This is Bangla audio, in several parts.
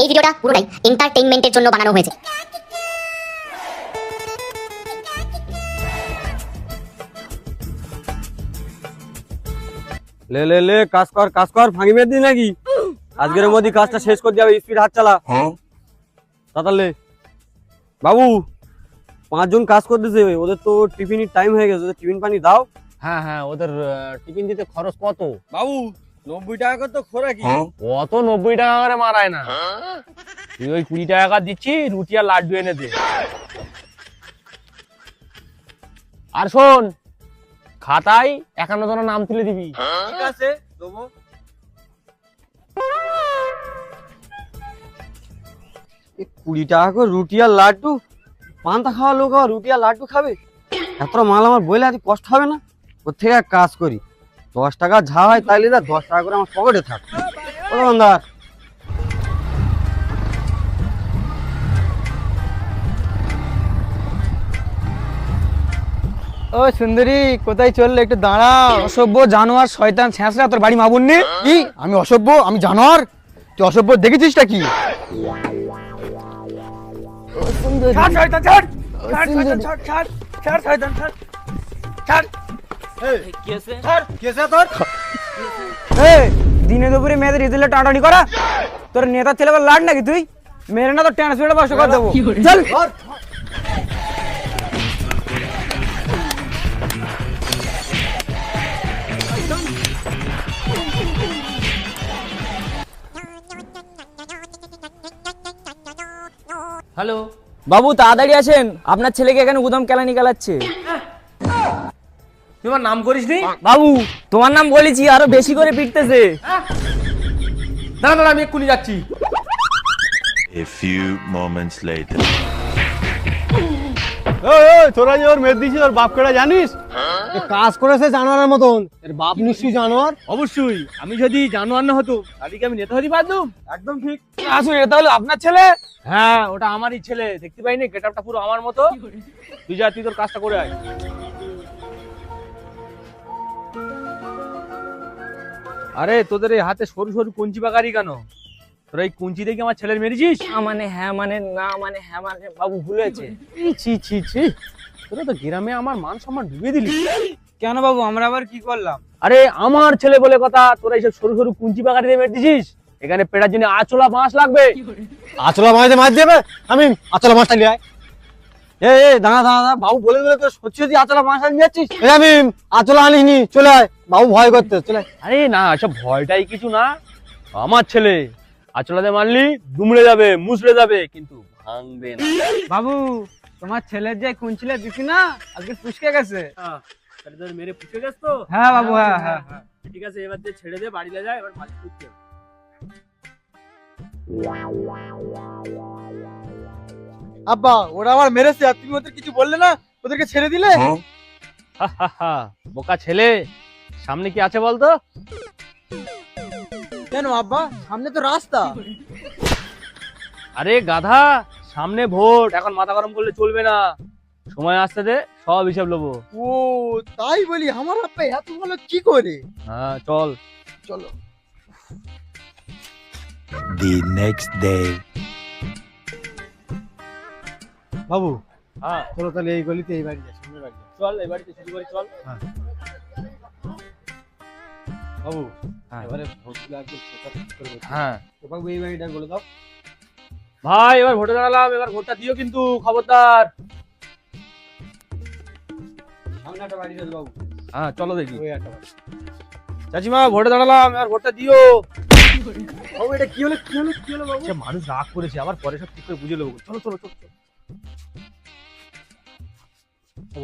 এই ভিডিওটা পুরোটাই এন্টারটেইনমেন্টের জন্য বানানো হয়েছে। ले ले ले কাজ কর ফাঁকি মেরে দিই নাকি? আজকের মধ্যে কাজটা শেষ করে যাবে, স্পিড হাত চালা। তাড়াতাড়ি বাবু 5 জন কাজ করতেছে, ওদের তো টিফিনের টাইম হয়ে গেছে, ওদের টিফিন পানি দাও। হ্যাঁ হ্যাঁ, ওদের টিফিন দিতে খরচ কত? বাবু 90 টাকা করে তো খোরাকি। অত 90 টাকা করে মারায় না, তুই ওই 20 টাকা দিচ্ছি, রুটি আর লাড্ডু এনে দে। আর শোন, খাতায় 51 জনের নাম তুলে দিবি। ঠিক আছে দেবো। এই 20 টাকা করে রুটি আর লাড্ডু, পান্তা খাওয়া লোক আবার রুটি আর লাড্ডু খাবে? এত মাল আমার বইলে আজ কষ্ট হবে না? ওর থেকে এক কাজ করি, 10 টাকা যা হয় তাইলে 10 টাকা করে আমার পকেটে থাক। ও দোকানদার, ও সুন্দরী, কোথায় চললে? একটু দাঁড়াও। অসভ্য জানোয়ার, শয়তান ছেঁচড়া, তোর বাড়ি মাবুন্নি। কি আমি অসভ্য? আমি জানোয়ার? তুই অসভ্য দেখেছিসটা কি? দিনে দুপুরে মেয়েদের রিজেলে টানাটানি করা তোর নেতার ছেলে লাড নাকি? তুই মেরে না তো ট্রান্সফার বসে করে দেবো। চল হ্যালো বাবু, তাড়াতাড়ি আসেন, আপনার ছেলেকে এখানে উদম কেলানি খেলাচ্ছে। তুই আমার নাম করিস নি? বাবু তোমার নাম বলেছি, আরো বেশি করে পিটতেছে। দাঁড়া দাঁড়া, আমি এক্ষুনি যাচ্ছি। A few moments later. তোরা যে ওর মেয়ে দিয়েছিস, ওর বাপ কেটা জানিস? কাজ করেছে জানোয়ারের মতন, এর বাপ নিশ্চয়ই জানোয়ার। অবশ্যই, আমি যদি জানোয়ার না হতো তাহলে কি আমি নেতা হতে পারতাম? একদম ঠিক। আসুন, এটা তাহলে আপনার ছেলে? হ্যাঁ, ওটা আমারই ছেলে, দেখতে পাইনি গেটআপটা পুরো আমার মতো। তুই যা, তুই তোর কাজটা করে আয়। আরে তোদের এই হাতে সরু সরু কঞ্চি বাগারি কেন? তোরা এই কঞ্চি দেখে আমার ছেলের মেরেছিস? মানে হ্যাঁ মানে না মানে হ্যাঁ মানে বাবু ভুল হয়েছে। ছি ছি ছি, তোরা তো গ্রামে আমার মান সম্মান ডুবিয়ে দিলি। কেন বাবু, আমরা আবার কি করলাম? আরে আমার ছেলে বলে কথা, তোরা এইসব সরু সরু কুঞ্চি বাগারি দিয়ে মেরে দিছিস। এখানে পেটার জন্য আঁচলা বাঁশ লাগবে। আচলা মাছ মাছ দেবে, আমি আচলা মাছটা নিয়ে আয়। এ দাঁড়া দাঁড়া দাঁড়া, বাবু বলে দিলে তো সত্যি সত্যি আচলা মাছ নিয়ে যাচ্ছিস? এই আমি আচলা আনিনি, চলে আয়। বাবু ভয় করতে, চলে আয়। আরে না, সব ভয়টাই কিছু না, আমার ছেলে আঁচলাতে মারলি দুমড়ে যাবে, মুচড়ে যাবে, কিন্তু ভাঙবে না। বাবু তোমার ছেলের যে কুঞ্চিলে দিছি না, আজকে পুষকে গেছে। তাহলে তোর মেরে পুষে গেছ তো? হ্যাঁ বাবু, হ্যাঁ হ্যাঁ হ্যাঁ। ঠিক আছে, এবার দিয়ে ছেড়ে দে, বাড়িতে যায়, এবার মাছ পুষতে হবে। আব্বা ওরা আমার মেরেছে, আর তুমি ওদের কিছু বললে না, ওদেরকে ছেড়ে দিলে? বোকা ছেলে, সামনে কি আছে বলতো? কেন আব্বা, সামনে তো রাস্তা। আরে গাধা, সামনে ভোট, এখন মাথা গরম করলে চলবে না, সময় আসতে দে, সব হিসাব নেবো। ও তাই বলি, আমার আব্বা এত ভালো কি করে? হ্যাঁ চল। চলো। The next day. বাবু হ্যাঁ চলো তাহলে এই গলিতে এই বাড়ি যাই, সামনে বাড়ি যাই। চল, এই বাড়িতে শুরু করি, চল। বাবু হ্যাঁ। এবারে ভোটগুলো একদম সোজা করে বলছি। হ্যাঁ তো বাবু এই বাড়িটা বলে দাও। ভাই, এবার ভোটে দাঁড়ালাম, এবার ভোটটা দিও কিন্তু, খবরদার। সামনে একটা বাড়ি আছে বাবু, হ্যাঁ চলো দেখি। ওই একটা বাড়ি। চাচিমা, ভোটে দাঁড়ালাম, এবার ভোটটা দিও। বাবু এটা কি হলো, কি হলো, কি হলো বাবু? সে মানুষ রাগ করেছে, আবার পরে সব ঠিক করে বুঝে নেবো। চলো চলো চলো।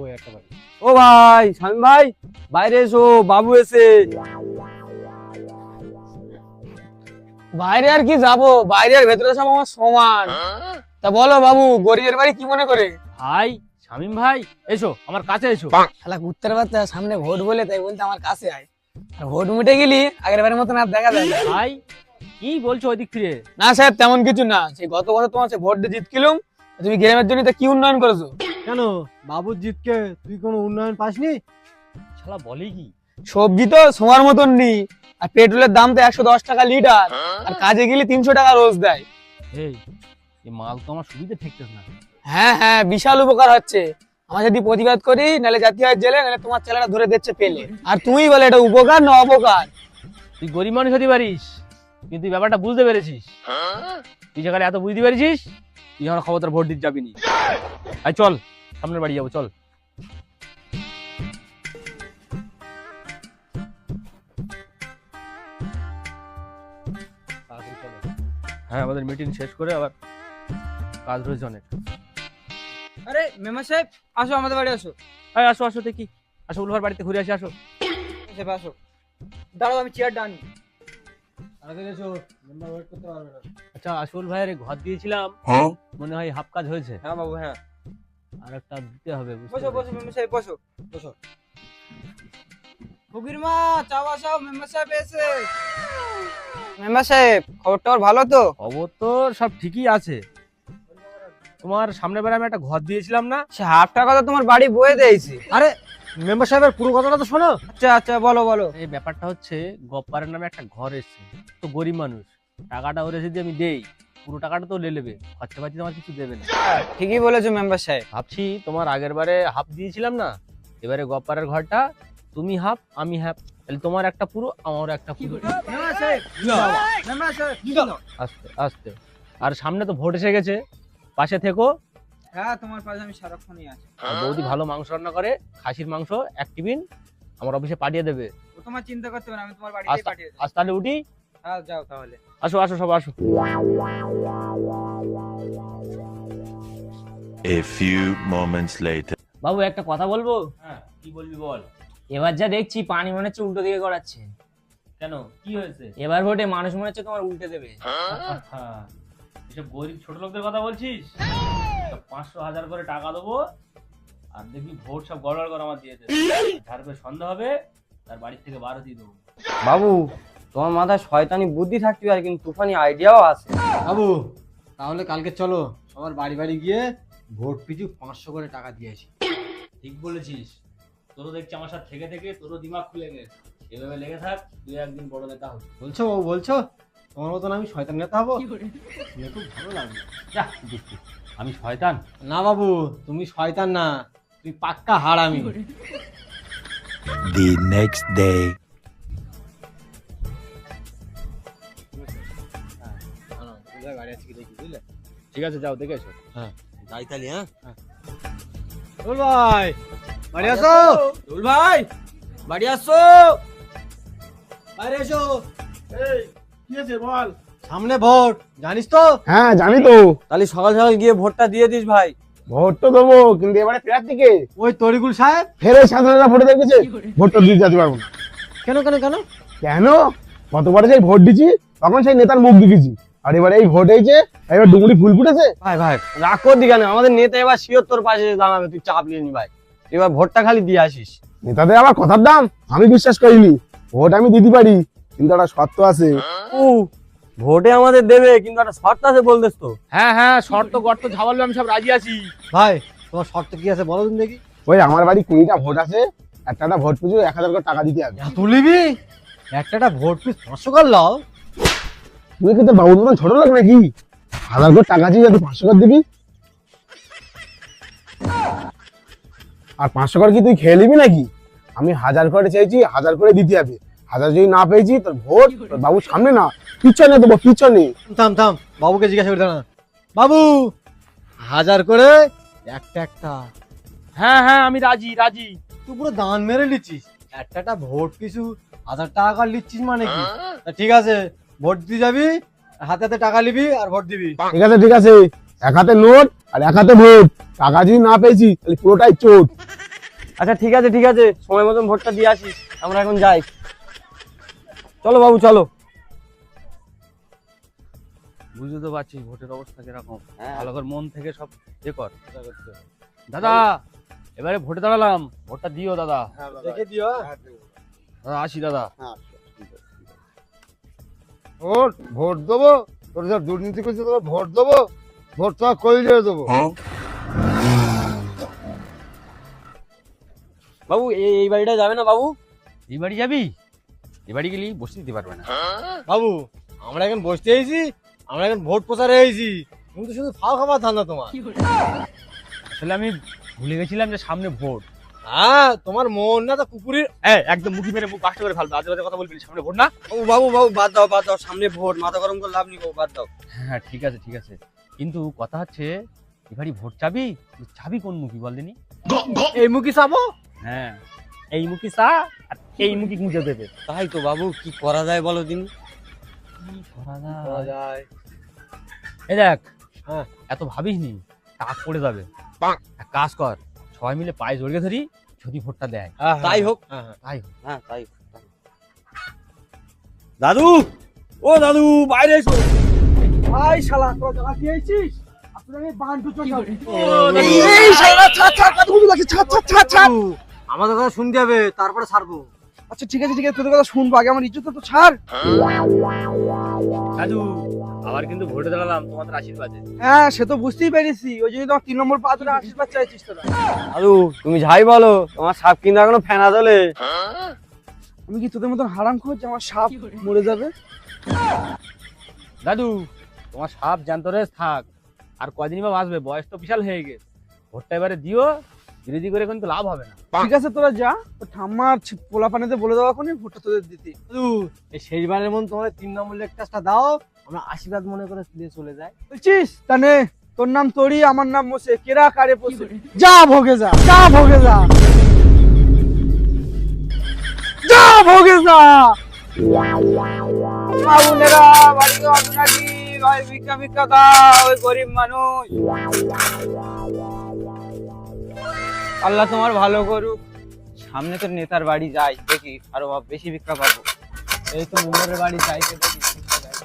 ওই একটা বাড়ি। ও ভাই, স্বামী ভাই বাইরে এসো, বাবু এসে। বাইরে আর কি যাবো, বাইরে আর ভেতরে সব আমার সমান। তা বলো বাবু, গরিবের বাড়ি কি মনে করে? ভাই, শামিম ভাই, এসো আমার কাছে এসো। শালা উত্তর বাচ্চা, সামনে ভোট বলে তাই বলতে আমার কাছে আয়। আর ভোট মিটে গেলি আগের বারের মতন আর দেখা যায় না। ভাই কি বলছো ওইদিক ফিরে? না সাহেব, তেমন কিছু না, সেই গত বছর তোমার সে ভোট দিয়ে জিত কিলুম, তুমি গ্রামের জন্য তা কি উন্নয়ন করেছো? কেন বাবুর জিতকে তুই কোনো উন্নয়ন পাসনি? শালা বলে কি? সবজি তো সময়ের মতন নি, আর পেট্রোলের দাম তো 110 টাকা লিটার, আর কাজে গেলে 300 টাকা রোজ দেয়। এই মাল তো আমার সুবিধে ঠেকতেছ না। হ্যাঁ হ্যাঁ, বিশাল উপকার হচ্ছে। আমরা যদি প্রতিবাদ করি, নাহলে জাতীয় জেলে, নাহলে তোমার ছেলেরা ধরে দিচ্ছে পেলে। আর তুমি বলে এটা উপকার না অপকার? তুই গরিব মানুষ হতে পারিস, কিন্তু এই ব্যাপারটা বুঝতে পেরেছিস। তুই যেখানে এত বুঝতে পেরেছিস, তুই আমার খবরদার ভোট দিতে যাবি নি। আয় চল, সামনের বাড়ি যাবো, চল। হ্যাঁ, আমাদের মিটিং শেষ করে আবার কাজ রয়েছে অনেক। আরে মেম্বার সাহেব, আসো আমাদের বাড়ি আসো। আয় আসো আসো, দেখি আসো, উলভার বাড়িতে ঘুরে আসি, আসো। আসো, দাঁড়াও আমি চেয়ার ডানি। আচ্ছা, আসল ভাইয়ের ঘর দিয়েছিলাম, মনে হয় হাফ কাজ হয়েছে। হ্যাঁ বাবু, হ্যাঁ। আর একটা দিতে হবে, বুঝতে বসো বসো পেরেছি। মেম্বার সাহেব, বসো বসো। ফকির মা, চাও আসাও, মেম্বার সাহেব এসে। মেম্বার সাহেব, খবরটা ভালো তো? খবর তো সব ঠিকই আছে। তোমার সামনে বেলা আমি একটা ঘর দিয়েছিলাম না? সে হাফ টাকা তো তোমার বাড়ি বয়ে দিয়েছি। আরে মেম্বার সাহেবের পুরো কথাটা তো শোনো। আচ্ছা আচ্ছা, বলো বলো। এই ব্যাপারটা হচ্ছে, গপ্পারের নামে একটা ঘর এসছে, তো গরিব মানুষ, টাকাটা ওরে যদি আমি দেই, পুরো টাকাটা তো নেবে, খরচাপাতি আমার কিছু দেবে না। ঠিকই বলেছো মেম্বার সাহেব। ভাবছি তোমার আগের বারে হাফ দিয়েছিলাম না, এবারে গপ্পারের ঘরটা তুমি হাফ আমি হাফ, তাহলে তোমার একটা পুরো আমার একটা পুরো। মেম্বার সাহেব, মেম্বার সাহেব, আস্তে আস্তে। আর সামনে তো ভোট এসে গেছে, পাশে থেকো। হ্যাঁ, তোমার পাশে আমি সারাক্ষণই আছি। আর বৌদি ভালো মাংস রান্না করে, খাসির মাংস 1 টিফিন আমার অফিসে পাঠিয়ে দেবে। ও তোমার চিন্তা করতে হবে না, আমি তোমার আজ বাড়িতেই পাঠিয়ে দেব। আজ তাহলে উঠি। হ্যাঁ, যাও তাহলে। আসো আসো, সব আসো। A few moments later. বাবু একটা কথা বলবো? হ্যাঁ, কি বলবি বল। এবার যা দেখছি পানি মনে হচ্ছে উল্টো দিকে গড়াচ্ছে। কেন, কি হয়েছে? এবার ভোটে মানুষ মনে হচ্ছে তোমার উল্টে দেবে। হ্যাঁ, এসব গরিব ছোট লোকদের কথা বলছিস? 500,000 করে টাকা দেবো, আর দেখবি ভোট সব গড়বড় করে আমার দিয়ে দেবে। যার উপরে সন্দেহ হবে তার বাড়ি থেকে বার দিয়ে দেবো। বাবু, তোমার মাথায় শয়তানি বুদ্ধি থাকতে পারে, কিন্তু তুফানি আইডিয়াও আছে। বাবু, তাহলে কালকে চলো সবার বাড়ি বাড়ি গিয়ে ভোট পিছু 500 করে টাকা দিয়েছি। ঠিক বলেছিস, তোরও দেখছি আমার সাথে থেকে থেকে তোরও দিমাগ খুলে গেছে। এভাবে লেগে থাক, তুই একদিন বড় নেতা হবে। বলছো বাবু, বলছো তোমার মতন আমি শয়তান নেতা হবো? শুনে খুব ভালো লাগলো। যা, দুষ্টু। আমি শয়তান? না বাবু, তুমি শয়তান না, তুমি পাক্কা হারামি। The next day. গাড়ি আছে কি দেখি, বুঝলে? ঠিক আছে, যাও দেখে এসো। যাই তাহলে। হ্যাঁ, চল ভাই, বাড়ি আসো। দুল ভাই, বাড়ি আসো। বাইরে এসো। কি আছে বল? সামনে ভোট, জানিস তো? হ্যাঁ জানি তো। তাহলে সকাল সকাল গিয়ে ভোটটা দিয়ে দিস ভাই। ভোট তো দেবো, কিন্তু এবারে প্রার্থীকে ওই তরিকুল সাহেব। ফেরে সাধারণরা ভোটে দেখেছে, ভোটটা দিয়ে যেতে পারবো না। কেন কেন কেন? কেন? গতবারে সেই ভোট দিছি, তখন সেই নেতার মুখ দেখেছি, আর এবারে এই ভোট হয়েছে, এবার ডুমুরি ফুল ফুটেছে। ভাই ভাই, রাখো দিকে না, আমাদের নেতা এবার শিওর তোর পাশে দাঁড়াবে, তুই চাপ নিয়ে নি ভাই। এবার ভোটটা খালি দিয়ে আসিস। নেতাদের আবার কথার দাম আমি বিশ্বাস করিনি। ভোট আমি দিতে পারি, কিন্তু একটা শর্ত আছে। ভোটে আমাদের দেবে, কিন্তু একটা শর্ত আছে বলতেস তো। হ্যাঁ হ্যাঁ, শর্ত গর্ত ঝাবালবে, আমি সব রাজি আছি। ভাই, তোমার শর্ত কি আছে বলো দিন দেখি। ওই আমার বাড়ি 20টা ভোট আছে, একটা ভোট পিছু 1000 করে টাকা দিতে হবে। এত নিবি? একটা ভোট পিস 500 করে লাও। তুই কিন্তু বাবুর মতন ছোট লোক নাকি? 1000 করে টাকা দিয়ে তুই 500 করে দিবি, আর 500 করে কি তুই খেয়ে নিবি নাকি? আমি 1000 করে চাইছি, 1000 করে দিতে হবে। 1000 যদি না পেয়েছি, তোর ভোট তোর বাবুর সামনে না, পিছনে দেবো, পিছনে। থাম থাম, বাবুকে জিজ্ঞাসা করতে না। বাবু, 1000 করে একটা। হ্যাঁ হ্যাঁ, আমি রাজি রাজি। তুই পুরো দান মেরে নিচ্ছিস। একটা ভোট পিছু 1000 টাকা করে নিচ্ছিস মানে কি? তা ঠিক আছে, ভোট দিতে যাবি, হাতে হাতে টাকা নিবি আর ভোট দিবি। ঠিক আছে ঠিক আছে, এক হাতে নোট আর এক হাতে ভোট। টাকা যদি না পেয়েছি, তাহলে পুরোটাই চোট। আচ্ছা ঠিক আছে ঠিক আছে, সময় মতন ভোটটা দিয়ে আসিস। আমরা এখন যাই, চলো বাবু চলো। বুঝতে তো পারছিস ভোটের অবস্থা কিরকম। হ্যাঁ। ভালো করে মন থেকে সব এ কর। দাদা, এবারে ভোটে দাঁড়ালাম, ভোটটা দিও দাদা। দেখে দিও। দাদা আসি দাদা। ভোট ভোট দেবো, তোর যা দুর্নীতি করছে তোর ভোট দেবো, ভোট তো করে দেবো। বাবু এই বাড়িটা যাবে না বাবু? এই বাড়ি যাবি? এই বাড়ি গেলি বসে দিতে পারবে না। বাবু, আমরা এখন বসতে এসেছি, আমরা এখন ভোট প্রচারে এসেছি, তুমি তো শুধু ফাও খাবার ধান্দা তোমার। আসলে আমি ভুলে গেছিলাম যে সামনে ভোট। হ্যাঁ, তোমার মন না তো কুকুরের। একদম মুখি মেরে মুখ বাস্ট করে ফেলবে, আজে বাজে কথা বলবি না, সামনে ভোট না। বাবু বাদ দাও, সামনে ভোট, মাথা গরম করে লাভ নেই বাবু, বাদ দাও। হ্যাঁ ঠিক আছে, কিন্তু কথা হচ্ছে এবারই ভোট চাবি, চাবি কোন মুখী বল দিনি? এই মুখি চাবো। হ্যাঁ, এই মুখী চা আর এই মুখী গুঁজে দেবে। তাই তো বাবু, কি করা যায় বলো দিন। কি করা যায়? এই দেখ, হ্যাঁ, এত ভাবিস নি, টাক পড়ে যাবে। এক কাজ কর, সবাই মিলে পায়ে জড়িয়ে ধরি, যদি ভোটটা দেয় তাই হোক। তাই হোক। হ্যাঁ তাই হোক। দাদু, ও দাদু, বাইরে এসো। ভাই শালা তোরা জ্বালা দিয়েছিস, আসলে আমি বান্টু চোর এই শালা, ছাড়। আমাদের কথা শুনতে হবে, তারপরে ছাড়বো। আচ্ছা ঠিক আছে তোদের কথা শুনবো, আগে আমার ইজ্জত তো ছাড়। দাদু, আবার কিন্তু ভোটে দাঁড়ালাম তোমাদের আশীর্বাদে। হ্যাঁ সে তো বুঝতেই পেরেছি, ওই জন্য তোমার 3 নম্বর পা ধরে আশীর্বাদ চাইছিস তোরা। দাদু তুমি যাই বলো, তোমার সাপ কিন্তু এখনো ফেনা তোলে। আমি কি তোদের মতন হারাম খোঁজ যে আমার সাপ মরে যাবে? দাদু, তোমার সাপ জ্যান্ত রে থাক, আর কদিনই বা বাঁচবে, বয়স তো বিশাল হয়ে গেছে। ভোটটা এবারে দিও, বিরোধী করে কিন্তু লাভ হবে না। ঠিক আছে তোরা যা, তো ঠাম্মার পোলা পানিতে বলে দেওয়া কোনে ভোটটা তোদের দিতে। এই শেষবারের মন তোমাদের 3 নম্বর লেকচারটা দাও, আমরা আশীর্বাদ মনে করে দিয়ে চলে যাই। বলছিস তানে তোর নাম তরি, আমার নাম মোসে, কেরা কারে পোষে, যা ভোগে যা, যা ভোগে যা, যা ভোগে যা। বাবুনেরা বাড়ি গেল নাকি, ভাই ভিক্ষা দাও, ওই গরিব মানুষ। আল্লাহ তোমার ভালো করুক। সামনে তো নেতার বাড়ি যাই, দেখি আরো বেশি ভিক্ষা পাবো। এই তো মেম্বারের বাড়ি যাইতে দেখি ভিক্ষা দেয়।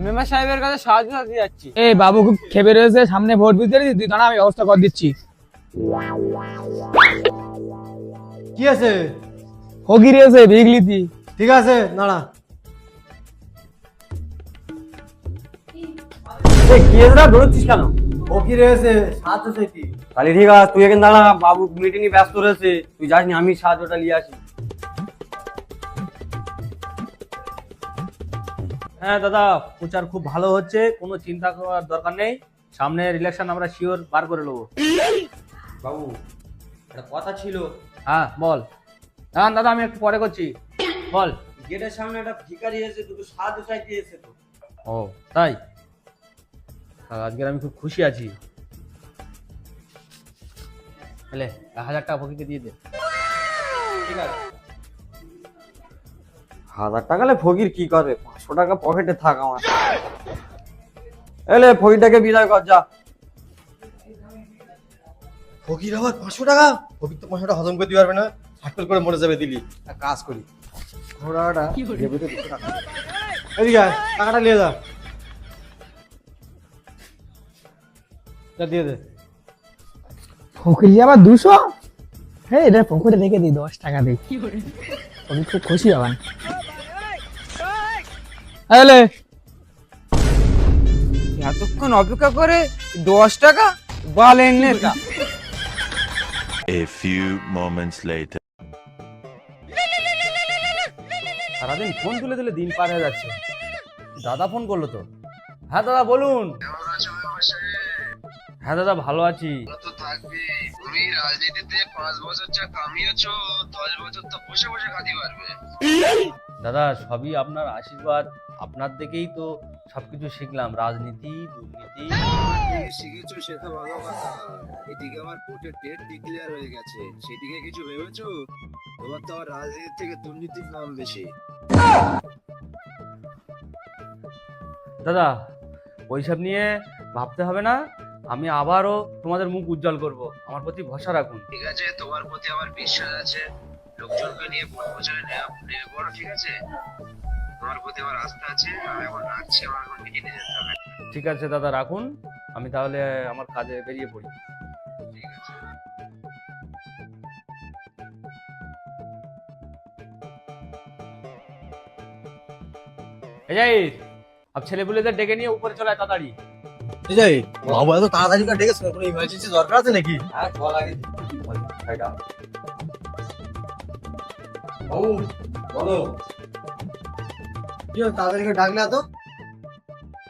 মেম্বার সাহেবের কাছে সাহায্য চাইতে যাচ্ছি। এই বাবু খুব খেপে রয়েছে, সামনে ভোট দিতে তুই দাঁড়া, আমি ব্যবস্থা করে দিচ্ছি। কি আছে? হকি রয়েছে বিগলিতি। ঠিক আছে, দাঁড়া। কি এরা দৌড়চ্ছিস কেন? ও কি রয়েছে? সাহায্য চাইতি। তাহলে ঠিক আছে, তুই এখানে দাঁড়া, বাবু মিটিং এ ব্যস্ত রয়েছে, তুই যাসনি, আমি সাহায্যটা নিয়ে আসি। হ্যাঁ দাদা, প্রচার খুব ভালো হচ্ছে, কোনো চিন্তা করার দরকার নেই। সামনের ইলেকশন আমরা শিওর বার করে নেবো। বাবু একটা কথা ছিল। হ্যাঁ বল। হ্যাঁ দাদা, আমি একটু পরে করছি, বল। গেটের সামনে একটা ভিখারি এসে দুটো সাহায্য চাইতে এসে তো। ও তাই? আজকে আমি খুব খুশি আছি। তাহলে 1000 টাকা ফকিরকে দিয়ে দে। ঠিক আছে। 1000 টাকা লে ফকির কি করবে? 500 টাকা পকেটে থাক আমার। এলে ফকিরটাকে বিদায় কর যা। ফকির আবার 500 টাকা? ফকির তো 500 টাকা হজম করতে পারবে না, হাটকল করে মরে যাবে দিলি। এক কাজ করি, ঘোড়াটা জেবেতে 200 টাকা। এদিকে আয়, টাকাটা নিয়ে যা। যা দিয়ে দে। ফকির আবার 200? হ্যাঁ এটা পকেটে রেখে দিই, 10 টাকা দিই। আমি খুব খুশি হবেন। হ্যালো, এতক্ষণ অপেক্ষা করে 10 টাকা বালেন নেতা। A few moments later. সারাদিন ফোন তুলে দিলে দিন পার হয়ে যাচ্ছে। দাদা ফোন করলো তো। হ্যাঁ দাদা বলুন। হ্যাঁ দাদা ভালো আছি। তো থাকবে, তুমি রাজনীতিতে 5 বছর যা কামিয়েছো, 10 বছর তো বসে বসে খাতি পারবে। দাদা সবই আপনার আশীর্বাদ, আপনার দেখেই তো সবকিছু শিখলাম, রাজনীতি, দুর্নীতি। শিখেছো সে তো ভালো কথা, এদিকে আমার কোর্টের ডেট ডিক্লেয়ার হয়ে গেছে, সেদিকে কিছু ভেবেছো? তোমার তো আমার রাজনীতি থেকে দুর্নীতির নাম বেশি। দাদা ওইসব নিয়ে ভাবতে হবে না, আমি আবারও তোমাদের মুখ উজ্জ্বল করব, আমার প্রতি ভরসা রাখুন। ঠিক আছে, তোমার প্রতি আমার বিশ্বাস আছে, লোকজনকে নিয়ে প্রচারে নেমে পড়ো, ঠিক আছে? তোমার প্রতি আমার আস্থা আছে। আমি এখন রাখছি, আমার এখন মিটিংয়ে যেতে হবে। ঠিক আছে দাদা রাখুন, আমি তাহলে আমার কাজে বেরিয়ে পড়ি। ঠিক আছে। এই যাই, আব ছেলেপুলেদের ডেকে নিয়ে উপরে চলে আয় তাড়াতাড়ি। ঠিক আছে, বাবু এত তাড়াতাড়ি করে ডেকেছ, কোনো ইমার্জেন্সি দরকার আছে নাকি? হ্যাঁ চল আগে। বাবু বলো, কি হলো, তাড়াতাড়ি করে ডাকলে তো?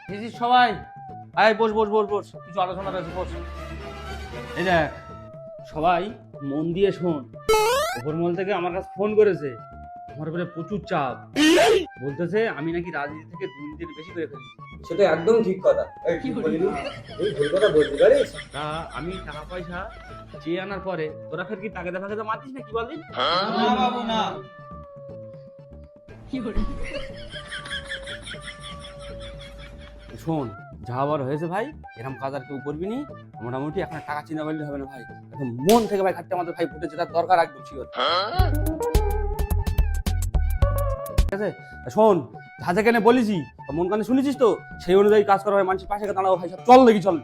এসেছিস সবাই? আয় বস বস বস বস, কিছু আলোচনা রয়েছে, বস। এই দেখ, সবাই মন দিয়ে শোন। উপরমহল থেকে আমার কাছে ফোন করেছে, আমার উপরে প্রচুর চাপ। বলতেছে আমি নাকি রাজনীতি থেকে দুর্নীতির বেশি করে ফেলেছি। সেটা একদম ঠিক কথা। কি বলিনি, তুই ভুল কথা বলতে পারিস? তা আমি টাকা পয়সা চেয়ে আনার পরে তোরা ফের কি তাকে দেখা মারতিস না, কি বলদিন? না বাবু না। শোন, যা আবার হয়েছে ভাই, এরকম কাজ আর কেউ করবি নি। মোটামুটি এখন টাকা চিন্তা করলে হবে না ভাই, একদম মন থেকে ভাই খাটতে আমাদের ভাই ফুটেছে, তার দরকার একদম শিওর। ঠিক আছে, শোন, যা যেখানে বলেছি মন কানে শুনেছিস তো, সেই অনুযায়ী কাজ করা হয়, মানুষের পাশে দাঁড়াবো ভাই। সব চল দেখি, চল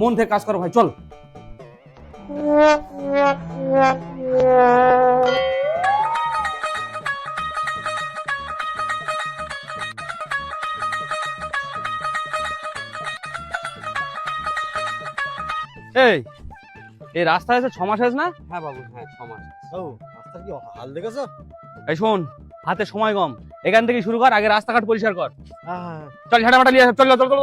মন থেকে কাজ করো ভাই, চল। এই রাস্তা আছে 6 মাস আছে না? হ্যাঁ বাবু, হ্যাঁ 6 মাস। ও, রাস্তার কি হাল দেখেছো? এই শোন, হাতে সময় কম, এখান থেকে শুরু কর, আগে রাস্তাঘাট পরিষ্কার কর। হ্যাঁ, চল ঝাঁটামাটা নিয়ে চল চল চল।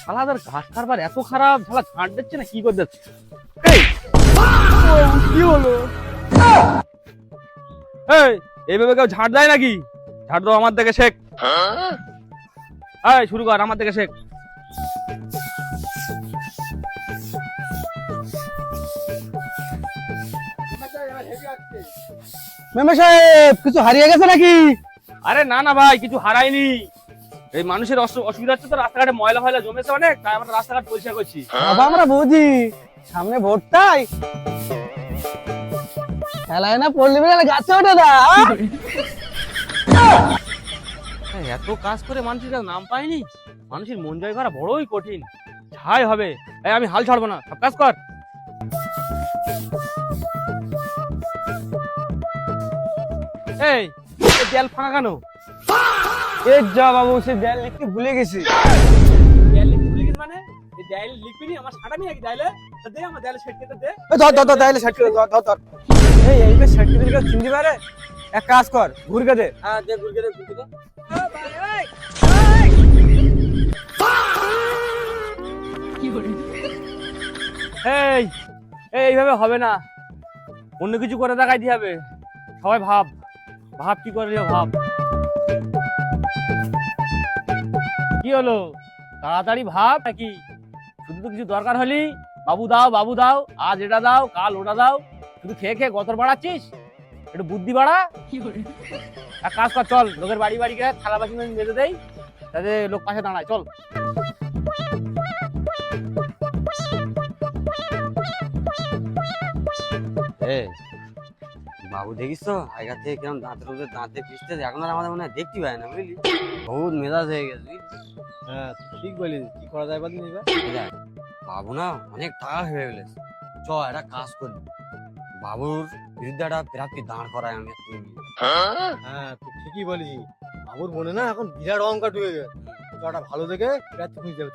শালাদের ঘাট কারবার এত খারাপ, শালা ঝাঁট দিচ্ছে না, কি করে দিচ্ছে? কি হলো? এইভাবে কেউ ঝাঁট দেয় নাকি? ঝাঁট দাও আমার দিকে শেখ। শুরু কর, আমার দিকে শেখ। মেম্বার সাহেব, কিছু হারিয়ে গেছে নাকি? আরে না না ভাই, কিছু হারাইনি। এই মানুষের অসুবিধা হচ্ছে তো, রাস্তাঘাটে ময়লা ফয়লা জমেছে অনেক, তাই আমরা রাস্তাঘাট পরিষ্কার করছি। বাবা, আমরা বুঝি সামনে ভোটটাই খেলায় না পড়লে গাছে ওঠে না। এত কাজ করে মানুষের কাছে নাম পায়নি, মানুষের মন জয় করা বড়ই কঠিন। ছাই হবে, আমি হাল ছাড়বো না, সব কাজ কর। এই দেয়াল ফাঁকা কেন? এ যা বাবু, সে দেয়াল লিখতে ভুলে গেছি। দেয়াল লিখতে ভুলে গেছি মানে? এই দেয়াল লিখবি নি, আমার সাটাবি নাকি দেয়ালে? তা দে, আমার দেয়ালে সেট কেটে দে। ধর ধর ধর, দেয়ালে সেট করে ধর। এইটা সেট করে কেউ চিনতে পারে? এক কাজ কর, ঘুরকে দে। হ্যাঁ দে, ঘুরকে দে, ঘুরকে দে। এইভাবে হবে না, অন্য কিছু করে দেখাইতে হবে। সবাই ভাব ভাব, কি করে ভাব। কি হলো, তাড়াতাড়ি ভাব নাকি? শুধু তো কিছু দরকার হলি বাবু দাও বাবু দাও, আজ এটা দাও কাল ওটা দাও, শুধু খেয়ে খেয়ে গতর বাড়াচ্ছিস। একটু বুদ্ধি বাড়া। এক কাজ কর, চল লোকের বাড়ি বাড়ি গিয়ে থালা বাসন মেজে দেই, তাতে লোক পাশে দাঁড়ায়, চল। বাবু দেখিস তো আগের থেকে কেমন দাঁতে পিসতে, এখন আর আমাদের মনে হয় দেখতে পায় না, বুঝলি? বহুত মেজাজ হয়ে গেছে। হ্যাঁ ঠিক বলি, কি করা যায় বলিনি এবার? বাবু না অনেক টাকা হয়ে গেছে, চ একটা কাজ করি, বাবুর বিরুদ্ধে একটা প্রার্থী দাঁড় করায় আমি। হ্যাঁ তুই ঠিকই বলিস, বাবুর মনে না এখন বিরাট অহংকার ঢুকে গেছে। একটা ভালো দেখে প্রার্থী খুঁজে যাবে।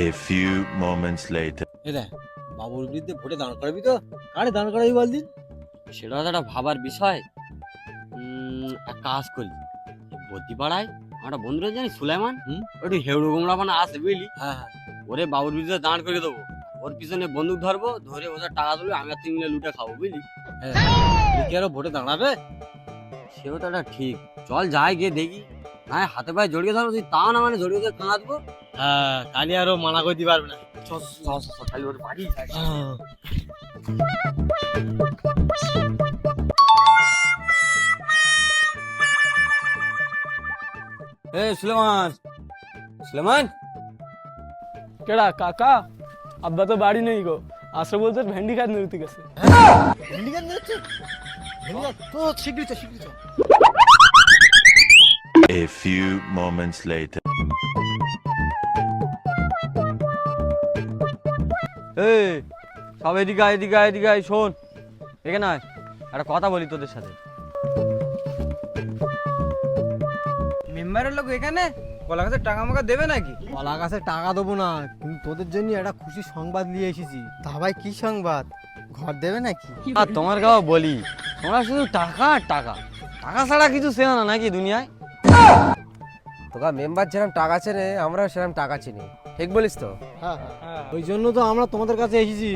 A few moments later. বাবুর বিরুদ্ধে ভোটে দাঁড় করাবি তো? কারে দাঁড় করাবি বলদিন? সেটা তো একটা ভাবার বিষয়। এক কাজ করি, বদ্যিপাড়ায় একটা বন্ধু জানি সুলাইমান, একটু হেউড়ো গোমড়া মানে আছে, বুঝলি? হ্যাঁ, ওরে বাবুর বিরুদ্ধে দাঁড় করে দেবো, ওর পিছনে বন্দুক ধরবো, ধরে ওদের টাকা তুলবে, আমি আর তুই মিলে লুটে খাবো, বুঝলি? কি আরো ভোটে দাঁড়াবে? সেও তো একটা ঠিক। চল যাই গিয়ে দেখি, না হাতে পায়ে জড়িয়ে ধরো, তুই তাও না মানে জড়িয়ে ধরে কাঁদবো। হ্যাঁ, কালি আরো মানা করতে পারবে না। খালি ওর বাড়ি। সুলেমান, সুলেমান কেডা কাকা? আব্বা তো বাড়ি নেই গো, আসলে বলছে ভেন্ডি খাত নিতে গেছে। ভেন্ডি কেন যাচ্ছে? ভেন্ডি তো শীঘ্রই চল, শীঘ্রই চল। A few moments later. সব এদিকে আয়, এদিকে আয়, এদিকে আয়, শোন এখানে আয়, একটা কথা বলি তোদের সাথে। মেম্বার মেম্বারের লোক এখানে কলা গাছের টাকা মাকা দেবে নাকি? কলা গাছে টাকা দেবো না, কিন্তু তোদের জন্য একটা খুশি সংবাদ নিয়ে এসেছি। তা ভাই কি সংবাদ? ঘর দেবে নাকি? আর তোমার গাও বলি, তোমরা শুধু টাকা আর টাকা, টাকা ছাড়া কিছু চেনো না নাকি দুনিয়ায়? তোরা মেম্বার যেরকম টাকা চেনে আমরাও সেরকম টাকা চিনি, ঠিক বলিস তো? হ্যাঁ হ্যাঁ, ওই জন্য তো আমরা তোমাদের কাছে এসেছি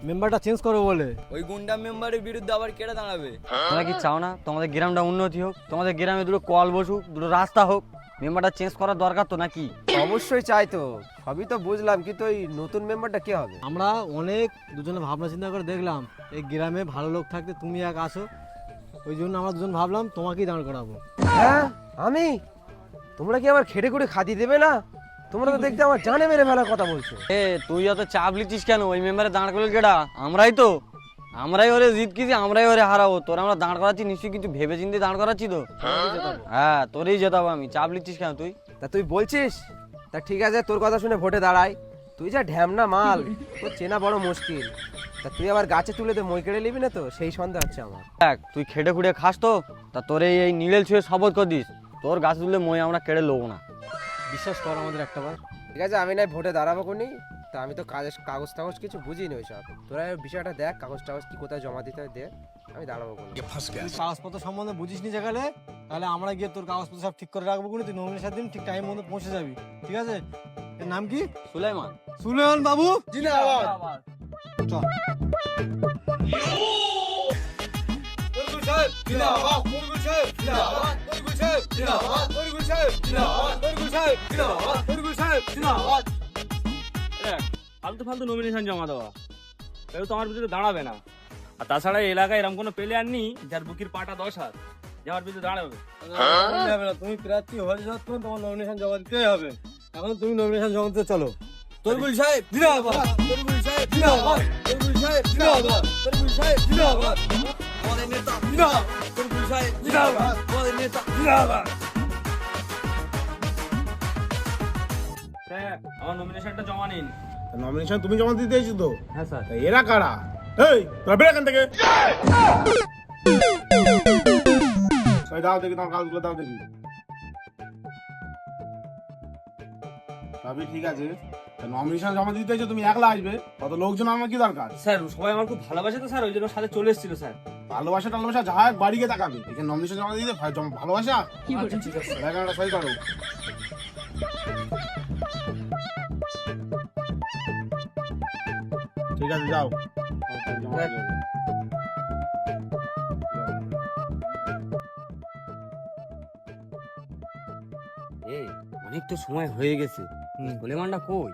মেম্বারটা চেঞ্জ করো বলে। ওই গুন্ডা মেম্বারের বিরুদ্ধে আবার কেটে দাঁড়াবে? তোমরা কি চাও না তোমাদের গ্রামটা উন্নতি হোক, তোমাদের গ্রামে দুটো কল বসুক, দুটো রাস্তা হোক? মেম্বারটা চেঞ্জ করার দরকার তো নাকি? অবশ্যই চাই তো, সবই তো বুঝলাম, কিন্তু ওই নতুন মেম্বারটা কে হবে? আমরা অনেক দুজনে ভাবনা চিন্তা করে দেখলাম এই গ্রামে ভালো লোক থাকতে তুমি এক আসো, ওই জন্য আমরা দুজন ভাবলাম তোমাকেই দাঁড় করাবো। হ্যাঁ আমি? তোমরা কি আমার খেটে খুঁড়ে খাতি দেবে না? তোমরা তো দেখতে আমার জানে মেরে ফেলার কথা বলছো। তুই অত চাপ লিচ্ছিস কেন? ওই মেম্বারে দাঁড় করলে কেডা? আমরাই ওরে জিতকিছি, আমরাই ওরে হারাবো। তোর আমরা দাঁড় করাচ্ছি নিশ্চয়ই কিছু ভেবে চিন্তে দাঁড় করাচ্ছি তো। হ্যাঁ তোরই জেতাবো আমি, চাপ লিচ্ছিস কেন তুই? তা তুই বলছিস? তা ঠিক আছে, তোর কথা শুনে ভোটে দাঁড়াই। তুই যা ঢ্যামনা মাল, তোর চেনা বড় মুশকিল। তা তুই আবার গাছে তুলে দে মই কেড়ে নিবি না তো, সেই সন্দেহ হচ্ছে আমার। দেখ তুই খেটে খুঁড়ে খাস তো, তা তোর এই নিড়েল ছুঁয়ে শপথ করে দিস তোর গাছ তুললে মই আমরা কেড়ে লোবো না। বিশ্বাস কর আমাদের একটা বার। ঠিক আছে, আমি নাই ভোটে দাঁড়াবো কোনি। তা আমি তো কাগজ টাগজ কিছু বুঝিনি ওইসব। তোরা বিষয়টা দেখ, কাগজ টাগজ কি কোথায় জমা দিতে হয় দে, আমি দাঁড়াবো কোনি। তুই কাগজপত্র সম্বন্ধে বুঝিস নি যেখানে, তাহলে আমরা গিয়ে তোর কাগজপত্র সব ঠিক করে রাখবো কোনি, তুই নমিনেশন দিন ঠিক টাইম মতো পৌঁছে যাবি, ঠিক আছে? এর নাম কি? সুলাইমান। সুলেমান বাবু জিন্দাবাদ। চল। ফালতু ফালতু নমিনেশন জমা দেওয়া, কেউ তো আমার বিরুদ্ধে দাঁড়াবে না। আর তাছাড়া এই এলাকায় এরকম কোনো প্লেয়ার নেই যার বুকির পাটা 10 হাত যে আমার বিরুদ্ধে দাঁড়াবে। তুমি প্রার্থী হয়ে যাও, তোমার নমিনেশন জমা দিতেই হবে। এখন তুমি নমিনেশন জমা দিতে চলো। তরবুল সাহেব জিন্দাবাদ, তরবুল সাহেব জিন্দাবাদ, তরবুল সাহেব জিন্দাবাদ, তরবুল সাহেব জিন্দাবাদ, আমাদের নেতা জিন্দাবাদ, তরবুল সাহেব জিন্দাবাদ, আমাদের নেতা জিন্দাবাদ। স্যার আমার নমিনেশনটা জমা নিন। নমিনেশন তুমি জমা দিতে এসেছো তো? হ্যাঁ স্যার। তা এরা কারা? এই তোরা বের এখান থেকে। সবাই দাও দেখি, তোমার কাগজগুলো দাও দেখি। সবই ঠিক আছে, নমিনেশন জমা দিতে এসেছো, তুমি একলা আসবে, কত লোকজন আমার কি দরকার? স্যার সবাই আমার খুব ভালোবাসে তো স্যার, ওই জন্য সাথে চলে এসেছিল স্যার। ভালোবাসা টালোবাসা যা হোক বাড়ি গিয়ে তাকাবে, এখানে নমিনেশন জমা দিতে ভালোবাসা? জায়গাটা সই করো। ঠিক আছে যাও। এই অনেক তো সময় হয়ে গেছে, সুলেমানটা কই?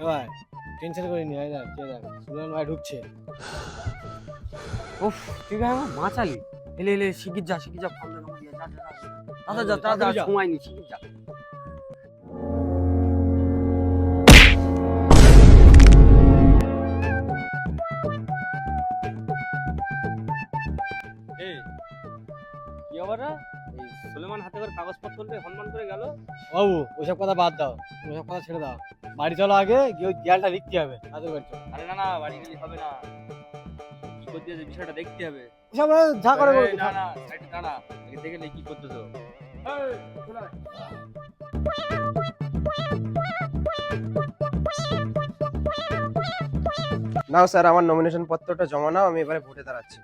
ভাই টেনশন করে নি, আয় দেখ সুলেমান ভাই ঢুকছে। উফ তুই ভাই আমার বাঁচালি। এলে এলে শিগগির যা, শিগগির যা, ফোন দে আমাকে, যা যা যা, তাড়াতাড়ি যা, সময় নেই, শিগগির যা। কি আবার এই সুলেমান হাতে করে কাগজপত্র দিয়ে হনমান করে গেল। বাবু ওইসব কথা বাদ দাও, ওইসব কথা ছেড়ে দাও, বাড়ি চলো আগে গিয়ে ওই দেয়ালটা লিখতে হবে। তাদের বাড়ি চলো। আরে না না, বাড়ি গেলে হবে না, কি করতে আছে বিষয়টা দেখতে হবে। ওইসব যা করে এই, না না সাইডে দাঁড়া, আগে দেখে নে কি করতেছো। নাও স্যার, আমার নমিনেশন পত্রটা জমা নাও, আমি এবারে ভোটে দাঁড়াচ্ছি।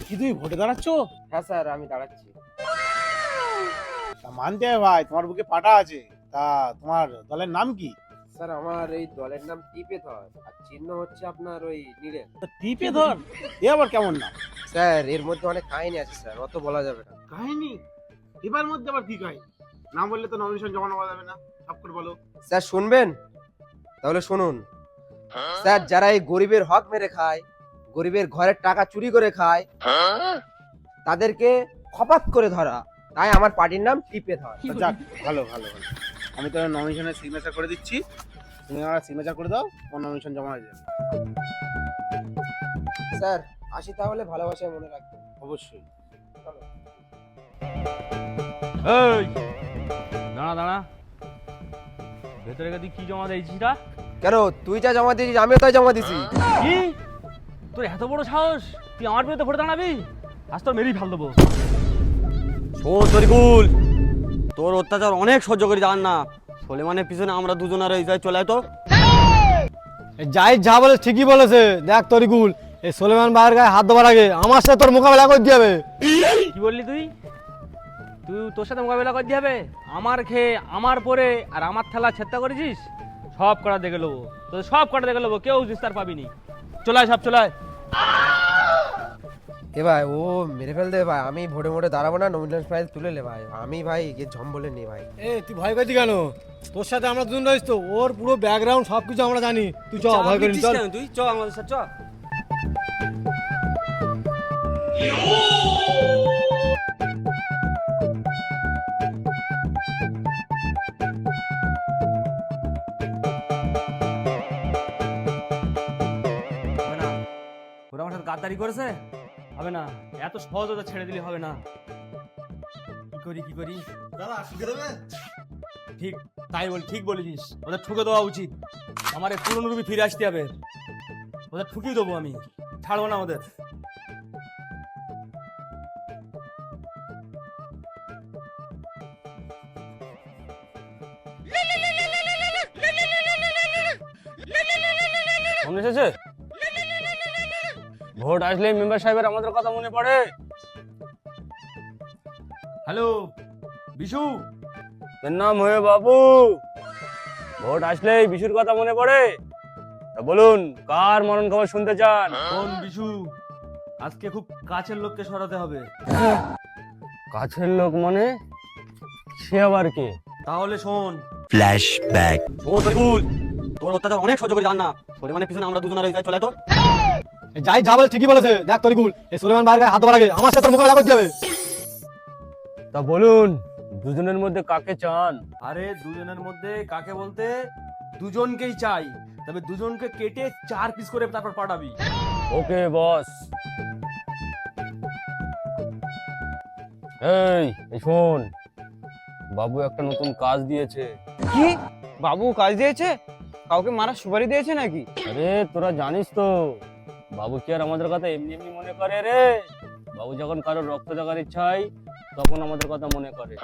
কি তুমি ভোটে দাঁড়াচ্ছ? হ্যাঁ স্যার, আমি দাঁড়াচ্ছি। তা মানতে হবে ভাই, তোমার বুকে পাটা আছে। তা তোমার দলের নাম কি? স্যার আমার এই দলের নাম টিপে ধর, আর চিহ্ন হচ্ছে আপনার ওই নীলে। টিপে ধর? এ আবার কেমন না? স্যার এর মধ্যে অনেক কাহিনী আছে স্যার, অত বলা যাবে না। কাহিনী? টিপার মধ্যে আবার কি কাহিনী? না বললে তো নমিনেশন জমা নেওয়া যাবে না, সব করে বলো। স্যার শুনবেন? তাহলে শুনুন। স্যার যারা এই গরিবের হক মেরে খায়, গরিবের ঘরের টাকা চুরি করে খায়, তাদেরকে খপাত করে ধরা, তাই আমার পার্টির নাম টিপে ধর। যাক ভালো ভালো ভালো, আমি তো নমিনেশনের সিগনেচার করে দিচ্ছি, তুমি আমার সিগনেচার করে দাও, তোমার নমিনেশন জমা হয়ে যাবে। স্যার আসি তাহলে, ভালোবাসায় মনে রাখবেন। অবশ্যই। এই দাঁড়া দাঁড়া, ভেতরে গিয়ে কি জমা দিয়েছিস? কেন তুই যা জমা দিয়েছিস আমিও তাই জমা দিছি। কি তোর এত বড় সাহস, তুই আমার বিরুদ্ধে ভোটে দাঁড়াবি? আজ তোর মেরেই ফেল দেবো। শোন তরিকুল, তোর অত্যাচার অনেক সহ্য করে জান না, সোলেমানের পিছনে আমরা দুজন আর এই যাই চলে আয় তো। যাই যা বলে ঠিকই বলেছে। দেখ তরিকুল, এই সোলেমান ভাইয়ের গায়ে হাত দেওয়ার আগে আমার সাথে তোর মোকাবেলা করতে হবে। কি বললি তুই? তোর সাথে মোকাবেলা করতে হবে? আমার খেয়ে আমার পরে আর আমার থালা ছেত্তা করেছিস, সব কটা দেখে নেবো, তোদের সব কটা দেখে নেবো, কেউ বিস্তার পাবিনি। চলায় সব চলায়। এ ভাই ও মেরে ফেল দে ভাই, আমি ভোটে মোটে দাঁড়াবো না, নমিনেশন প্রাইজ তুলে নে ভাই, আমি ভাই ঝম বলে নি ভাই। এ তুই ভয় করতি কেন? তোর সাথে আমরা দুজন রয়েছি তো, ওর পুরো ব্যাকগ্রাউন্ড সবকিছু আমরা জানি। তুই চ, ভয় করিস চল। তুই চ আমাদের সাথে চ। হবে না, ওরা আমার সাথে গাদ্দারি করেছে, হবে না, এত সহজ ওদের ছেড়ে দিলে হবে না। কি করি দাদা শিখে দেবে? ঠিক তাই বল, ঠিক বলেছিস, ওদের ঠুকে দেওয়া উচিত। আমার এই পুরনো রূপে ফিরে আসতে হবে, ওদের ঠুকিয়ে দেবো, আমি ছাড়বো না ওদের। মনে এসেছে? ভোট আসলে মেম্বার সাহেবের আমাদের কথা মনে পড়ে। হ্যালো বিশু, এর নাম হয়ে বাবু, ভোট আসলেই বিশুর কথা মনে পড়ে। তা বলুন, কার মরণ খবর শুনতে চান? কোন বিশু? আজকে খুব কাছের লোককে সরাতে হবে। কাছের লোক মনে, সে আবার কে? তাহলে শোন। Flashback. শোন তরিকুল, তোর অত্যাচার অনেক সহ্য করে জান না, সোলেমানের পিছনে আমরা দুজন আর এই যাই চলে আয় তো। যাই যা বলে ঠিকই বলেছে। দেখ তরিকুল, এই সোলেমান ভাইয়ের গায়ে হাত দেওয়ার আগে আমার সাথে তোর মোকাবেলা করতে হবে। তা বলুন, দুজনের মধ্যে কাকে চান? আরে দুজনের মধ্যে কাকে বলতে, দুজনকেই চাই, তবে দুজনকে কেটে 4 পিস করে তারপর পাঠাবি। ওকে বস। এই শোন, বাবু একটা নতুন কাজ দিয়েছে। কি বাবু কাজ দিয়েছে? কাউকে মারার সুপারি দিয়েছে নাকি? আরে তোরা জানিস তো, বাবু কি আর আমাদের কথা এমনি এমনি মনে করে রে? বাবু যখন কারোর রক্ত দেখার ইচ্ছা হয় তখন আমাদের কথা মনে করে।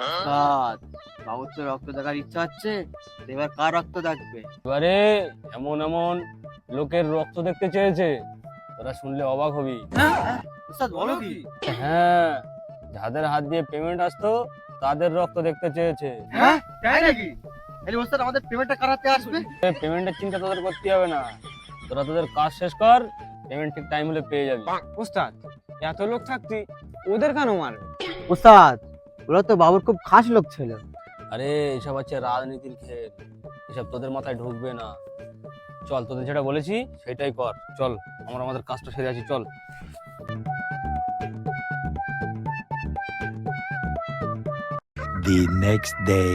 বাবুর তো রক্ত দেখার ইচ্ছা হচ্ছে, এবার কার রক্ত দেখবে? এবারে এমন এমন লোকের রক্ত দেখতে চেয়েছে, তোরা শুনলে অবাক হবি। উস্তাদ বলো কি? হ্যাঁ, যাদের হাত দিয়ে পেমেন্ট আসতো তাদের রক্ত দেখতে চেয়েছে। হ্যাঁ তাই নাকি? এই উস্তাদ আমাদের পেমেন্টটা করাতে আসবে? পেমেন্টের চিন্তা তোদের করতে হবে না, তোরা তোদের কাজ শেষ কর, পেমেন্ট ঠিক টাইম হলে পেয়ে যাবি। ওস্তাদ এত লোক থাকতি ওদের কেন মারবে? উস্তাদ ওরা তো বাবুর খুব খাস লোক ছিল। আরে এসব হচ্ছে রাজনীতির খেল, এসব তোদের মাথায় ঢুকবে না। চল, তোদের যেটা বলেছি সেটাই কর। চল, আমরা আমাদের কাজটা সেরে আছি, চল। The next day.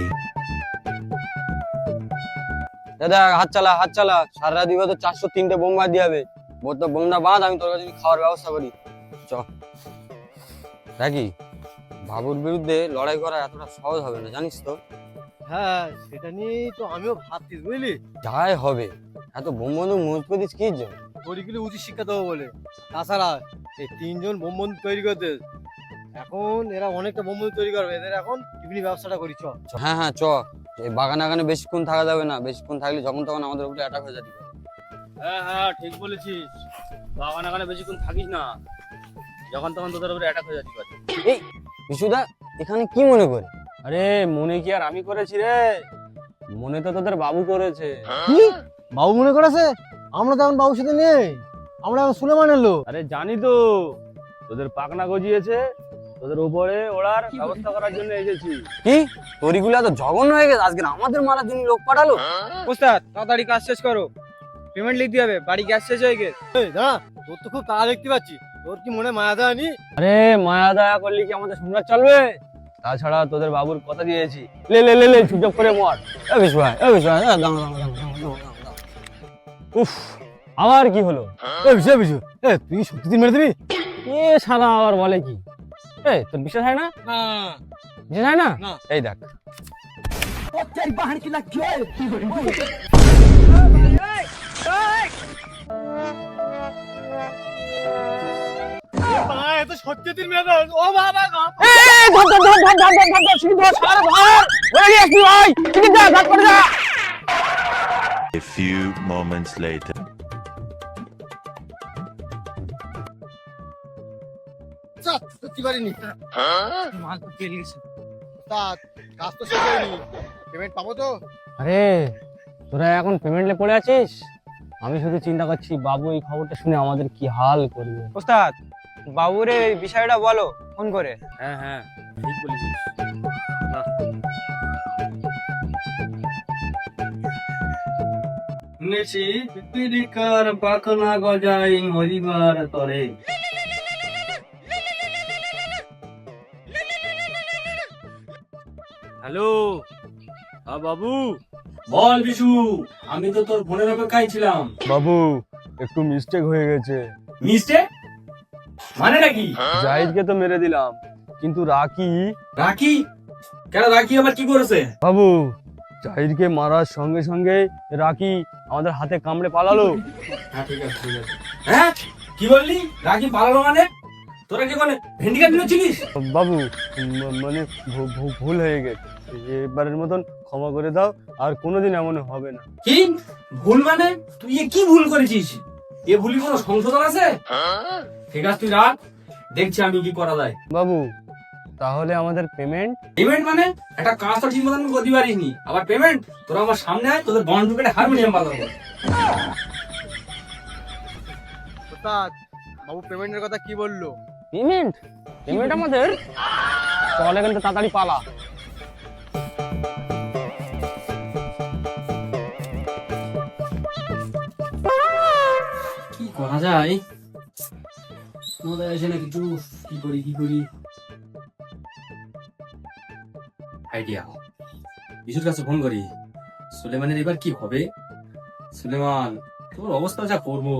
দাদা হাত চালা, হাত চালা, সারা দিবে তো 403টে বোম বাদ দিয়ে হবে। বোধ তো বোমটা বাদ, আমি তোর কাছে খাওয়ার ব্যবস্থা করি। চ দেখি, বাবুর বিরুদ্ধে লড়াই করা এতটা সহজ হবে না, জানিস তো। হ্যাঁ সেটা নিয়েই তো আমিও ভাবছি, বুঝলি? যাই হবে, এত বোম বন্দুক মজুত করে দিস কি জন্য? তরিকুলে উচিত শিক্ষা দেবো বলে। তাছাড়া এই 3 জন বোম বন্দুক তৈরি করতে, এখন এরা অনেকটা বোম বন্দুক তৈরি করবে, এদের এখন টিফিনি ব্যবসাটা করি। চ হ্যাঁ হ্যাঁ চ। এই বাগানে আগানে বেশিক্ষণ থাকা যাবে না, বেশিক্ষণ থাকলে যখন তখন আমাদের উপরে অ্যাটাক হয়ে যেতে পারে। হ্যাঁ হ্যাঁ ঠিক বলেছিস, বাগান আগানে বেশিক্ষণ থাকিস না, যখন তখন তোদের উপরে অ্যাটাক হয়ে যেতে পারে। এই বিশুদা এখানে কি মনে করে? আরে মনে কি আর আমি করেছি রে, মনে তো তোদের বাবু করেছে। কি বাবু মনে করেছে? আমরা তো এখন বাবুর সাথে নেই, আমরা এখন সুলেমানের লোক। আরে জানি তো, তোদের পাকনা গজিয়েছে, তোদের উপরে ওড়ার ব্যবস্থা করার জন্য এসেছি। কি তরিগুলা তো জঘন্য হয়ে গেছে, আজকে আমাদের মারার জন্য লোক পাঠালো। ওস্তাদ তাড়াতাড়ি কাজ শেষ করো, পেমেন্ট লিখতে হবে, বাড়ি গ্যাস শেষ হয়ে গেছে। এই দাঁড়া, তোর তো খুব তাড়া দেখতে পাচ্ছি, তোর কি মনে মায়া দেওয়া নি? আরে মায়া দয়া করলে কি আমাদের সংসার চলবে? তাছাড়া তোদের বাবুর কথা দিয়েছি, লে লে লে লে চুপচাপ করে মর। এ বিশ ভাই, এ বিশ ভাই, উফ, আবার কি হলো? বিশু তুই সত্যি মেরে দিবি? এ সাদা আবার বলে কি? এই তোর বিশ্বাস হয় না? বিশ্বাস হয় না? এই দেখ, সত্যি তিন মেয়ে ও বাবা গো A few moments later. সত্যি পারিনি মাল তো পেয়ে গেছে ওস্তাদ কাজ তো শেষ হয়নি পেমেন্ট পাবো তো? আরে তোরা এখন পেমেন্টে পড়ে আছিস? আমি শুধু চিন্তা করছি বাবু এই খবরটা শুনে আমাদের কি হাল করবে। ওস্তাদ বাবুরে এই বিষয়টা বলো ফোন করে। হ্যাঁ হ্যাঁ ঠিক বলেছিস। শুনেছি পিপিলিকার পাখনা গজাই মরিবার তরে। হ্যালো বাবু, বল বিশু, আমি তো তোর ফোনের অপেক্ষায় ছিলাম। বাবু একটু মিস্টেক হয়ে গেছে। মিস্টেক মানে নাকি? জাহিদকে তো মেরে দিলাম, কিন্তু রাকি রাখি কেন? রাখি আবার কি করেছে? বাবু জাহিদকে মারার সঙ্গে সঙ্গে রাকি আমাদের হাতে কামড়ে পালালো। হ্যাঁ ঠিক আছে ঠিক আছে। হ্যাঁ কি বললি? রাখি পালালো মানে? তোরা কি মানে ভেন্ডিকাট নিয়েছিলিস? বাবু মানে ভুল হয়ে গেছে, এবারের মতন ক্ষমা করে দাও, আর কোনোদিন এমন হবে না। কি ভুল মানে? তুই এ কি ভুল করেছিস? এ ভুলি কোনো সংশোধন আছে? ঠিক আছে তুই রাখ, দেখছি আমি কি করা যায়। বাবু তাহলে আমাদের পেমেন্ট? পেমেন্ট মানে? একটা কাজ তো ঠিক মতন করতে পারিসনি, আবার পেমেন্ট? তোরা আমার সামনে আয়, তোদের বন্ড ঢুকে হারমোনিয়াম বাজাবো। ওস্তাদ বাবু পেমেন্টের কথা কি বললো? পেমেন্ট? পেমেন্ট আমাদের? চল এখান থেকে তাড়াতাড়ি পালা। কি করা যায়? মনে আসে না কিছু। কি করি আইডিয়া। বিশুর কাছে ফোন করি। সুলেমানের এবার কি হবে? সুলেমান, তোর অবস্থা যা করবো।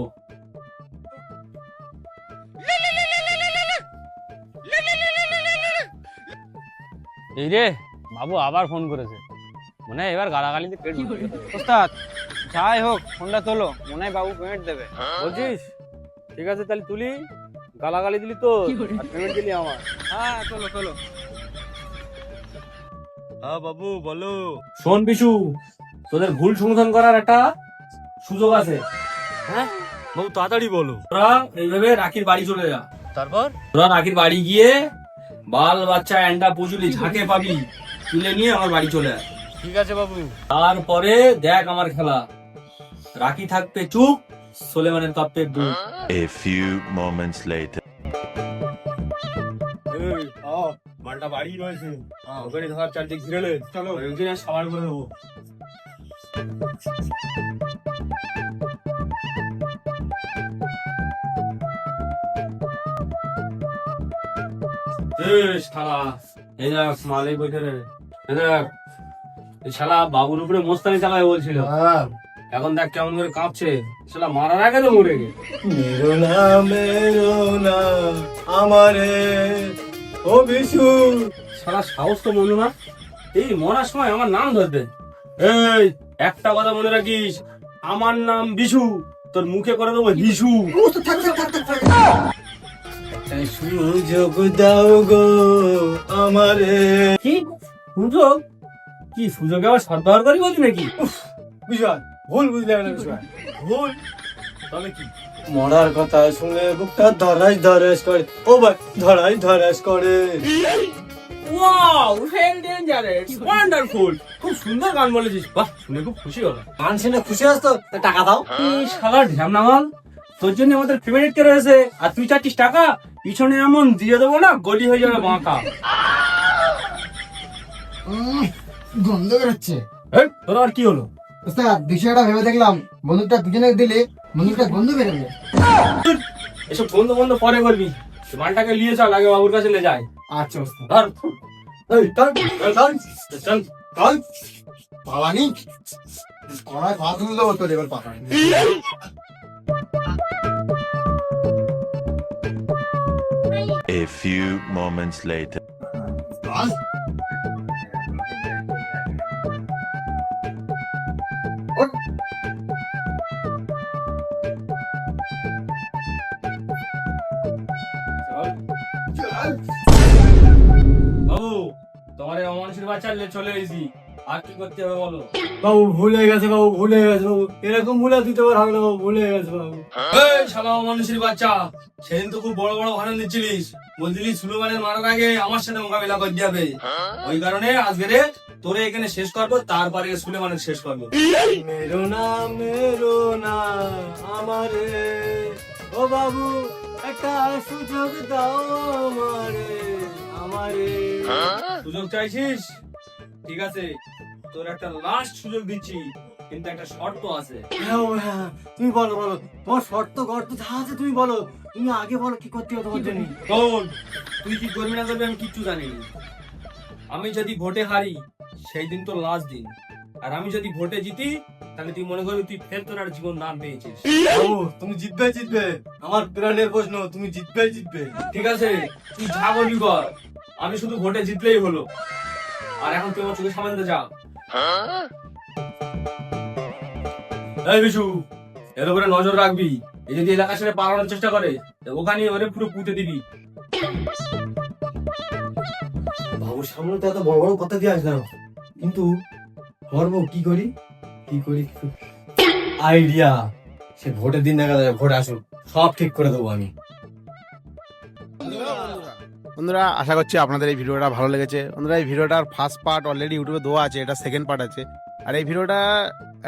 এই রে, বাবু আবার ফোন করেছে, মনে হয় এবার গালাগালিতে পেট ভরে যাবে। ওস্তাদ যাই হোক ফোনটা তোলো, মনে হয় বাবু পেমেন্ট দেবে। বলছিস? ঠিক আছে তাহলে তুলি। গালাগালি দিলি তো, আর পেমেন্ট দিলি আমার। হ্যাঁ তোলো তোলো। হ্যাঁ বাবু বলো। শোন বিশু, তোদের ভুল সংশোধন করার একটা সুযোগ আছে। হ্যাঁ বাবু তাড়াতাড়ি বলো। তোরা এইভাবে রাখির বাড়ি চলে যা। তারপর? তোরা রাখির বাড়ি গিয়ে বাল বাচ্চা এন্ডা পুজুলি ঝাঁকে পাবি, তুলে নিয়ে আমার বাড়ি চলে আয়। ঠিক আছে বাবু। তারপরে দেখ আমার খেলা। রাখি থাকবে চুপ, সোলেমানের কাঁপবে বুক। A few moments later. মালটা বাড়ি রয়েছে, ওখানে ধর চারদিক ঘিরে চলো ওইখানে সাবার করে দেবো। এই দেখ মালাই বসে রে। এই দেখ, এই শালা বাবুর উপরে মোস্তানি চালায় বলছিল, এখন দেখ কেমন করে কাঁপছে। শালা মারার আগে তো মরে গে। মেরো না আমারে ও বিশু। শালা সাহস তো মনে না, এই মরার সময় আমার নাম ধরবে। এই একটা কথা মনে রাখিস, আমার নাম বিশু, তোর মুখে করে দেবো বিশু। সুযোগ দাও গো আমারে। কি সুযোগ? কি সুযোগে আবার সদ্ব্যবহার করি বলছি নাকি? বিষয় ভুল বুঝলে না, বিষয় ভুল। তবে কি? মরার কথা শুনে বুকটা ধরাস করে, ও ভাই ধরাস করে। Wow, very dangerous, wonderful. খুব সুন্দর গান বলেছিস, বাহ শুনে খুব খুশি হলাম। গান শুনে খুশি আস তো, টাকা দাও। এই শালা ঢ্যামনামাল, তোর জন্য আমাদের পেমেন্ট কে রয়েছে, আর তুই চাচ্ছিস টাকা? পিছনে এমন দিয়ে দেবো না, গলি হয়ে যাবে বাঁকা। গন্ধ বেরোচ্ছে। এই তোর আর কি হলো? ওস্তাদ বিষয়টা ভেবে দেখলাম, বন্দুকটা পিছনে দিলে বন্দুকটা গন্ধ বেরোবে। এসব বন্ধ বন্ধ পরে করবি, মালটাকে নিয়ে চল, আগে বাবুর কাছে নিয়ে যায়। আচ্ছা ওস্তাদ। ধর এই চল চল। পালানি কড়াই ভাত দেবো তোর এবার Palani. A few moments later. তোমার এই অমানুষের বাচ্চা নিয়ে চলে এসেছি, আর কি করতে হবে বলো? বাবু ভুল হয়ে গেছে, বাবু ভুল হয়ে গেছে বাবু, এরকম ভুল আর দিতে হবে না বাবু, ভুল হয়ে গেছে বাবু। এই শালা অমানুষের বাচ্চা, সেদিন তো খুব বড় বড় ভাষণ দিচ্ছিলিস, বলছিলিস সুলেমানের মারার আগে আমার সাথে মোকাবিলা করতে হবে। ওই কারণে আজকে রে তোরে এখানে শেষ করবো, তারপরে সুলেমানের শেষ করবো। মেরো না আমারে, ও বাবু একটা সুযোগ দাও আমারে। সুযোগ চাইছিস? ঠিক আছে, তোর একটা লাস্ট সুযোগ দিচ্ছি, কিন্তু একটা শর্ত আছে। হ্যাঁ বাবু, হ্যাঁ তুমি বলো তোমার শর্ত গর্ত যা আছে তুমি বলো, তুমি আগে বলো কি করতে হবে তোমার জন্য। শোন, তুই কি করবি না করবি আমি কিচ্ছু জানি না। আমি যদি ভোটে হারি সেই দিন তোর লাস্ট দিন, আর আমি যদি ভোটে জিতি তাহলে তুই মনে করবি তুই ফের তোর আর জীবন দান পেয়েছিস। বাবু তুমি জিতবে, আমার প্রাণের প্রশ্ন, তুমি জিতবে। ঠিক আছে, তুই যা বলবি কর, আমি শুধু ভোটে জিতলেই হলো। আর এখন তুই আমার চোখের সামনে দিয়ে যা। এই বিশু, এর উপরে নজর রাখবি, এই যদি এলাকা ছেড়ে পালানোর চেষ্টা করে ওখানে ওরে পুরো পুঁতে দিবি। বাবুর সামনে তো এত বড় বড় কথা দিয়ে আসলাম, কিন্তু করবো কি করি আইডিয়া, সে ভোটের দিন দেখা যাবে, ভোট আসুক সব ঠিক করে দেবো আমি। বন্ধুরা আশা করছি আপনাদের এই ভিডিওটা ভালো লেগেছে। বন্ধুরা এই ভিডিওটার ফার্স্ট পার্ট অলরেডি ইউটিউবে দেওয়া আছে, এটা সেকেন্ড পার্ট আছে। আর এই ভিডিওটা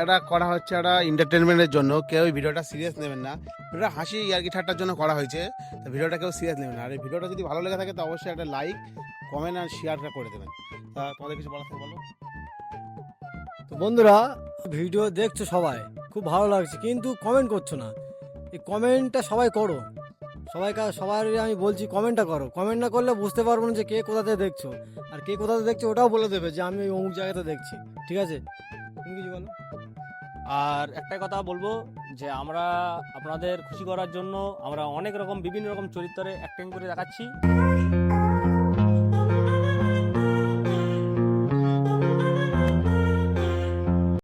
এটা করা হচ্ছে একটা এন্টারটেনমেন্টের জন্য, কেউ এই ভিডিওটা সিরিয়াস নেবেন না। ভিডিওটা হাসি আর কি ঠাট্টার জন্য করা হয়েছে, তো ভিডিওটা কেউ সিরিয়াস নেবেন না। আর এই ভিডিওটা যদি ভালো লেগে থাকে তো অবশ্যই একটা লাইক, কমেন্ট আর শেয়ারটা করে দেবেন। তা তোমাদের কিছু বলার থাকে বলো। তো বন্ধুরা ভিডিও দেখছো সবাই, খুব ভালো লাগছে, কিন্তু কমেন্ট করছো না। এই কমেন্টটা সবাই করো, সবার আমি বলছি কমেন্টটা করো। কমেন্ট না করলে বুঝতে পারবো না যে কে কোথাতে দেখছো, আর কে কোথাতে দেখছো ওটাও বলে দেবে যে আমি অমুক জায়গাতে দেখছি। ঠিক আছে, তুমি কিছু বলো। আর একটা কথা বলবো যে আমরা আপনাদের খুশি করার জন্য আমরা অনেক রকম বিভিন্ন রকম চরিত্রে অ্যাক্টিং করে দেখাচ্ছি।